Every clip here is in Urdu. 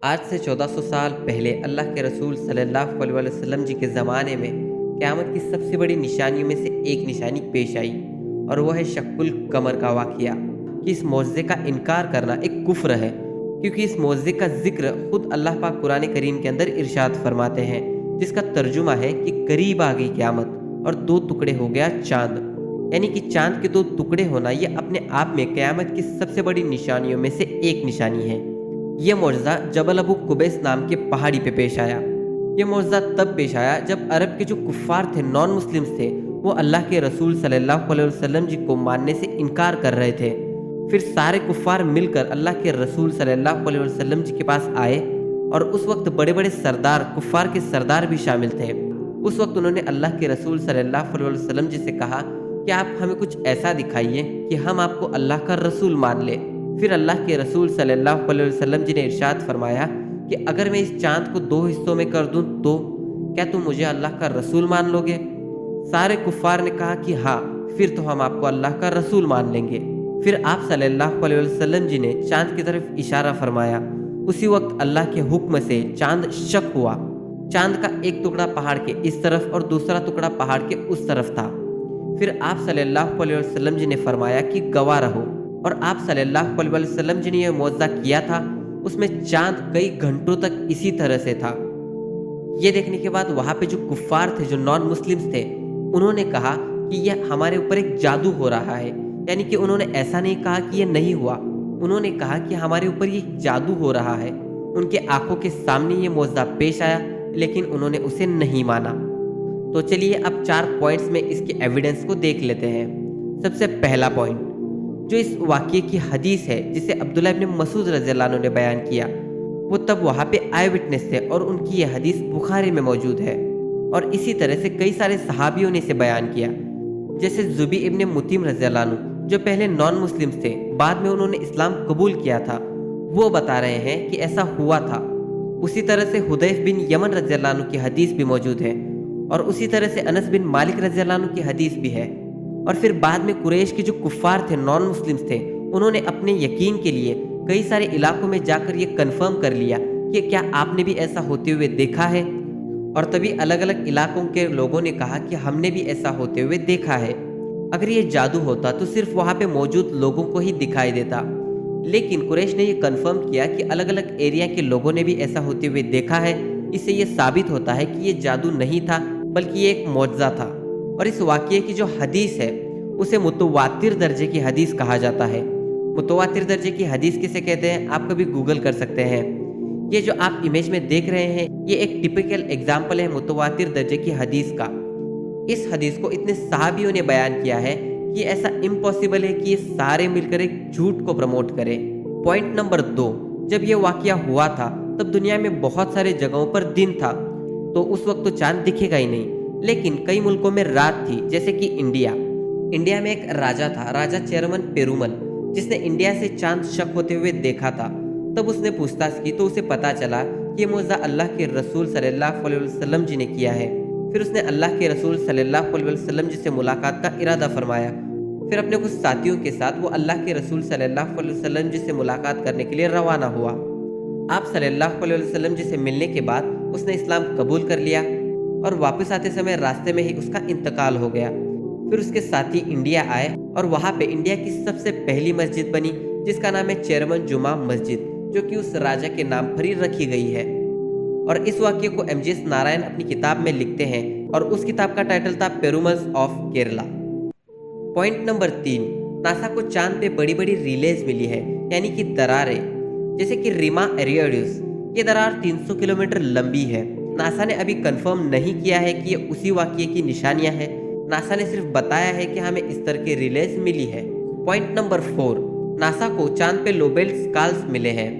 آج سے 1400 سال پہلے اللہ کے رسول صلی اللہ علیہ وسلم جی کے زمانے میں قیامت کی سب سے بڑی نشانیوں میں سے ایک نشانی پیش آئی، اور وہ ہے شق القمر کا واقعہ کہ اس معجزے کا انکار کرنا ایک کفر ہے، کیونکہ اس معجزے کا ذکر خود اللہ پاک قرآن کریم کے اندر ارشاد فرماتے ہیں، جس کا ترجمہ ہے کہ قریب آ گئی قیامت اور دو ٹکڑے ہو گیا چاند، یعنی کہ چاند کے دو ٹکڑے ہونا یہ اپنے آپ میں قیامت کی سب سے بڑی نشانیوں میں سے ایک نشانی ہے۔ یہ معجزہ جبل ابو قبیس نام کے پہاڑی پہ پیش آیا۔ یہ معجزہ تب پیش آیا جب عرب کے جو کفار تھے، نان مسلمز تھے، وہ اللہ کے رسول صلی اللہ علیہ وسلم جی کو ماننے سے انکار کر رہے تھے۔ پھر سارے کفار مل کر اللہ کے رسول صلی اللہ علیہ وسلم جی کے پاس آئے، اور اس وقت بڑے بڑے سردار، کفار کے سردار بھی شامل تھے۔ اس وقت انہوں نے اللہ کے رسول صلی اللہ علیہ وسلم جی سے کہا کہ آپ ہمیں کچھ ایسا دکھائیے کہ ہم آپ کو اللہ کا رسول مان لیں۔ پھر اللہ کے رسول صلی اللہ علیہ وسلم جی نے ارشاد فرمایا کہ اگر میں اس چاند کو دو حصوں میں کر دوں تو کیا تم مجھے اللہ کا رسول مان لو گے؟ سارے کفار نے کہا کہ ہاں، پھر تو ہم آپ کو اللہ کا رسول مان لیں گے۔ پھر آپ صلی اللہ علیہ وسلم جی نے چاند کی طرف اشارہ فرمایا۔ اسی وقت اللہ کے حکم سے چاند شق ہوا۔ چاند کا ایک ٹکڑا پہاڑ کے اس طرف اور دوسرا ٹکڑا پہاڑ کے اس طرف تھا۔ پھر آپ صلی اللہ علیہ وسلم جی نے فرمایا کہ گواہ رہو، اور آپ صلی اللہ علیہ وسلم جی نے یہ معجزہ کیا تھا، اس میں چاند کئی گھنٹوں تک اسی طرح سے تھا۔ یہ دیکھنے کے بعد وہاں پہ جو کفار تھے، جو نان مسلمز تھے، انہوں نے کہا کہ یہ ہمارے اوپر ایک جادو ہو رہا ہے، یعنی کہ انہوں نے ایسا نہیں کہا کہ یہ نہیں ہوا، انہوں نے کہا کہ ہمارے اوپر یہ جادو ہو رہا ہے۔ ان کے آنکھوں کے سامنے یہ معجزہ پیش آیا، لیکن انہوں نے اسے نہیں مانا۔ تو چلیے اب 4 پوائنٹس میں اس کے ایویڈنس کو دیکھ لیتے ہیں۔ سب سے پہلا پوائنٹ، جو اس واقعے کی حدیث ہے جسے عبداللہ ابن مسعود رضی اللہ عنہ نے بیان کیا، وہ تب وہاں پہ آئی وٹنس تھے، اور ان کی یہ حدیث بخاری میں موجود ہے، اور اسی طرح سے کئی سارے صحابیوں نے اسے بیان کیا، جیسے زبی ابن مطعم رضی اللہ عنہ، جو پہلے نان مسلمز تھے، بعد میں انہوں نے اسلام قبول کیا تھا، وہ بتا رہے ہیں کہ ایسا ہوا تھا۔ اسی طرح سے حذیفہ بن یمن رضی اللہ عنہ کی حدیث بھی موجود ہے، اور اسی طرح سے انس بن مالک رضی اللہ عنہ کی حدیث بھی ہے۔ اور پھر بعد میں قریش کے جو کفار تھے، نان مسلمز تھے، انہوں نے اپنے یقین کے لیے کئی سارے علاقوں میں جا کر یہ کنفرم کر لیا کہ کیا آپ نے بھی ایسا ہوتے ہوئے دیکھا ہے؟ اور تبھی الگ الگ علاقوں کے لوگوں نے کہا کہ ہم نے بھی ایسا ہوتے ہوئے دیکھا ہے۔ اگر یہ جادو ہوتا تو صرف وہاں پہ موجود لوگوں کو ہی دکھائی دیتا، لیکن قریش نے یہ کنفرم کیا کہ الگ الگ ایریا کے لوگوں نے بھی ایسا ہوتے ہوئے دیکھا ہے۔ اس سے یہ ثابت ہوتا ہے کہ یہ جادو نہیں تھا، بلکہ یہ ایک معجزہ تھا۔ اور اس واقعے کی جو حدیث ہے اسے متواتر درجے کی حدیث کہا جاتا ہے۔ متواتر درجے کی حدیث کسے کہتے ہیں آپ کبھی گوگل کر سکتے ہیں۔ یہ جو آپ امیج میں دیکھ رہے ہیں یہ ایک ٹپیکل ایگزامپل ہے متواتر درجے کی حدیث کا۔ اس حدیث کو اتنے صحابیوں نے بیان کیا ہے کہ ایسا امپاسبل ہے کہ یہ سارے مل کر ایک جھوٹ کو پروموٹ کریں۔ پوائنٹ نمبر 2، جب یہ واقعہ ہوا تھا تب دنیا میں بہت سارے جگہوں پر دن تھا، تو اس وقت تو چاند دکھے گا ہی نہیں، لیکن کئی ملکوں میں رات تھی، جیسے کہ انڈیا میں ایک راجا تھا، راجا چیرمن پیرومل، جس نے انڈیا سے چاند شق ہوتے ہوئے دیکھا تھا۔ تب اس نے پوچھ تاچھ کی تو اسے پتا چلا کہ یہ معجزہ اللہ کے رسول صلی اللہ علیہ وسلم جی نے کیا ہے۔ پھر اس نے اللہ کے رسول صلی اللہ علیہ وسلم جی سے ملاقات کا ارادہ فرمایا۔ پھر اپنے کچھ ساتھیوں کے ساتھ وہ اللہ کے رسول صلی اللہ علیہ وسلم جی سے ملاقات کرنے کے لیے روانہ ہوا۔ آپ صلی اللہ علیہ وسلم جی سے ملنے کے بعد اس نے اسلام قبول کر لیا، اور واپس آتے سمے راستے میں ہی اس کا انتقال ہو گیا۔ پھر اس کے ساتھی انڈیا آئے، اور وہاں پہ انڈیا کی سب سے پہلی مسجد بنی، جس کا نام ہے چیرمن جمعہ مسجد، جو کہ اس راجا کے نام پر ہی رکھی گئی ہے۔ اور اس واقعے کو ایم جی ایس نارائن اپنی کتاب میں لکھتے ہیں، اور اس کتاب کا ٹائٹل تھا Perumals of Kerala. Point number 3، NASA کو چاند پہ بڑی بڑی ریلیز ملی ہے، یعنی کہ دراریں، جیسے کہ ریما ایریوڈیوس۔ یہ درار 300 کلومیٹر لمبی ہے۔ ناسا نے ابھی کنفرم نہیں کیا ہے کہ یہ اسی واقعے کی نشانیاں ہیں، ناسا نے صرف بتایا ہے کہ ہمیں اس طرح کی ریلیز ملی ہے۔ پوائنٹ نمبر 4، ناسا کو چاند پہ لوبیل اسکالز ملے ہیں،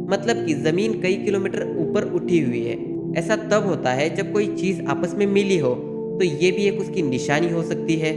مطلب کہ زمین کئی کلومیٹر اوپر اٹھی ہوئی ہے۔ ایسا تب ہوتا ہے جب کوئی چیز آپس میں ملی ہو، تو یہ بھی ایک اس کی نشانی ہو سکتی ہے۔